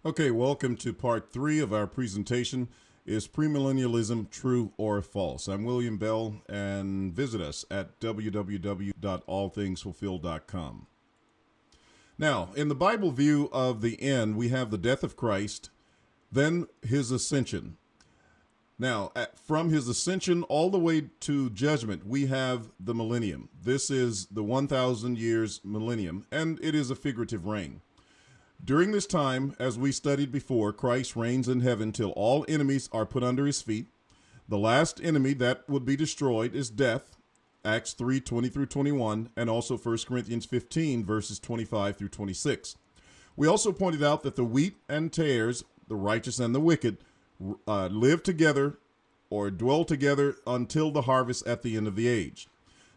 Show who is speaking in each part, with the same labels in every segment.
Speaker 1: Okay, welcome to part 3 of our presentation. Is premillennialism true or false? I'm William Bell, and visit us at www.allthingsfulfilled.com. Now, in the Bible view of the end, we have the death of Christ, then his ascension. Now, from his ascension all the way to judgment, we have the millennium. This is the 1,000 years millennium, and it is a figurative reign. During this time, as we studied before, Christ reigns in heaven till all enemies are put under his feet. The last enemy that would be destroyed is death, Acts 3:20 through 21, and also 1 Corinthians 15, verses 25 through 26. We also pointed out that the wheat and tares, the righteous and the wicked, live together or dwell together until the harvest at the end of the age.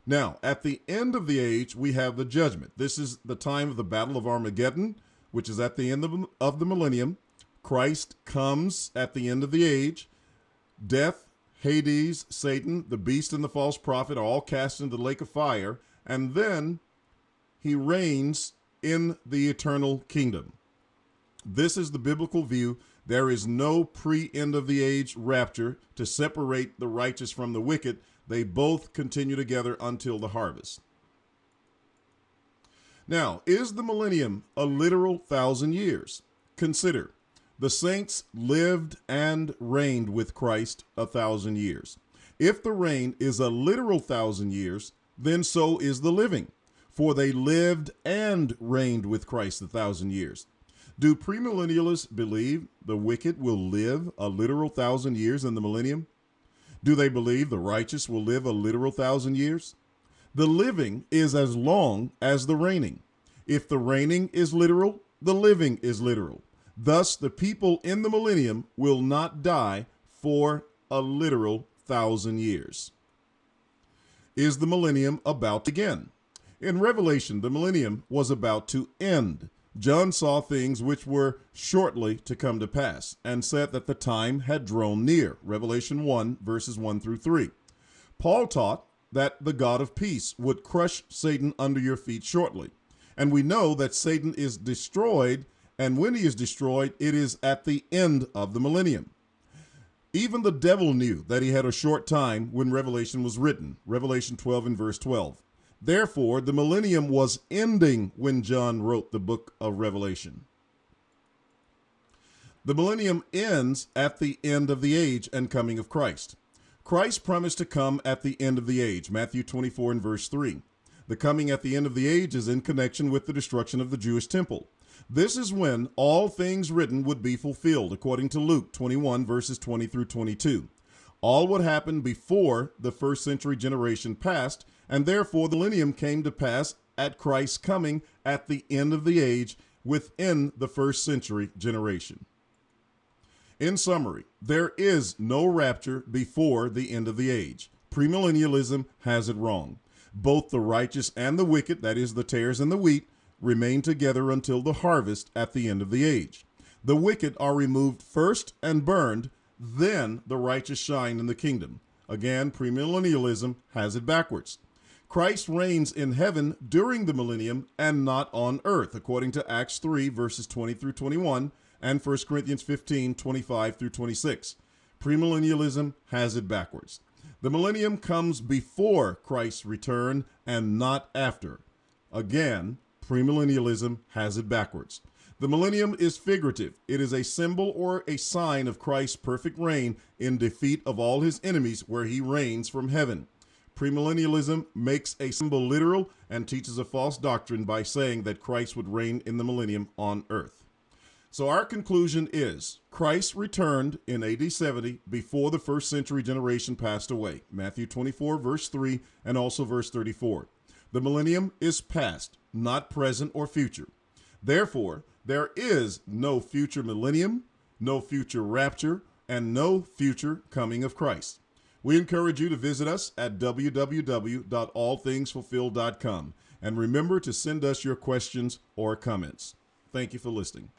Speaker 1: Now, at the end of the age, we have the judgment. This is the time of the Battle of Armageddon, which is at the end of the millennium. Christ comes at the end of the age. Death, Hades, Satan, the beast, and the false prophet are all cast into the lake of fire, and then he reigns in the eternal kingdom. This is the biblical view. There is no pre-end of the age rapture to separate the righteous from the wicked. They both continue together until the harvest. Now, is the millennium a literal 1,000 years? Consider, the saints lived and reigned with Christ 1,000 years. If the reign is a literal 1,000 years, then so is the living, for they lived and reigned with Christ 1,000 years. Do premillennialists believe the wicked will live a literal 1,000 years in the millennium? Do they believe the righteous will live a literal 1,000 years? The living is as long as the reigning. If the reigning is literal, the living is literal. Thus, the people in the millennium will not die for a literal 1,000 years. Is the millennium about to begin? In Revelation, the millennium was about to end. John saw things which were shortly to come to pass, and said that the time had drawn near. Revelation 1, verses 1 through 3. Paul taught that the God of peace would crush Satan under your feet shortly. And we know that Satan is destroyed, and when he is destroyed, it is at the end of the millennium. Even the devil knew that he had a short time when Revelation was written, Revelation 12 and verse 12. Therefore, the millennium was ending when John wrote the book of Revelation. The millennium ends at the end of the age and coming of Christ. Christ promised to come at the end of the age, Matthew 24 and verse 3. The coming at the end of the age is in connection with the destruction of the Jewish temple. This is when all things written would be fulfilled, according to Luke 21, verses 20 through 22. All would happen before the first century generation passed, and therefore the millennium came to pass at Christ's coming at the end of the age within the first century generation. In summary, there is no rapture before the end of the age. Premillennialism has it wrong. Both the righteous and the wicked, that is the tares and the wheat, remain together until the harvest at the end of the age. The wicked are removed first and burned, then the righteous shine in the kingdom. Again, premillennialism has it backwards. Christ reigns in heaven during the millennium and not on earth, according to Acts 3, verses 20 through 21, and 1 Corinthians 15, 25 through 26. Premillennialism has it backwards. The millennium comes before Christ's return and not after. Again, premillennialism has it backwards. The millennium is figurative. It is a symbol or a sign of Christ's perfect reign in defeat of all his enemies where he reigns from heaven. Premillennialism makes a symbol literal and teaches a false doctrine by saying that Christ would reign in the millennium on earth. So our conclusion is Christ returned in AD 70 before the first century generation passed away. Matthew 24, verse 3, and also verse 34. The millennium is past, not present or future. Therefore, there is no future millennium, no future rapture, and no future coming of Christ. We encourage you to visit us at www.allthingsfulfilled.com. And remember to send us your questions or comments. Thank you for listening.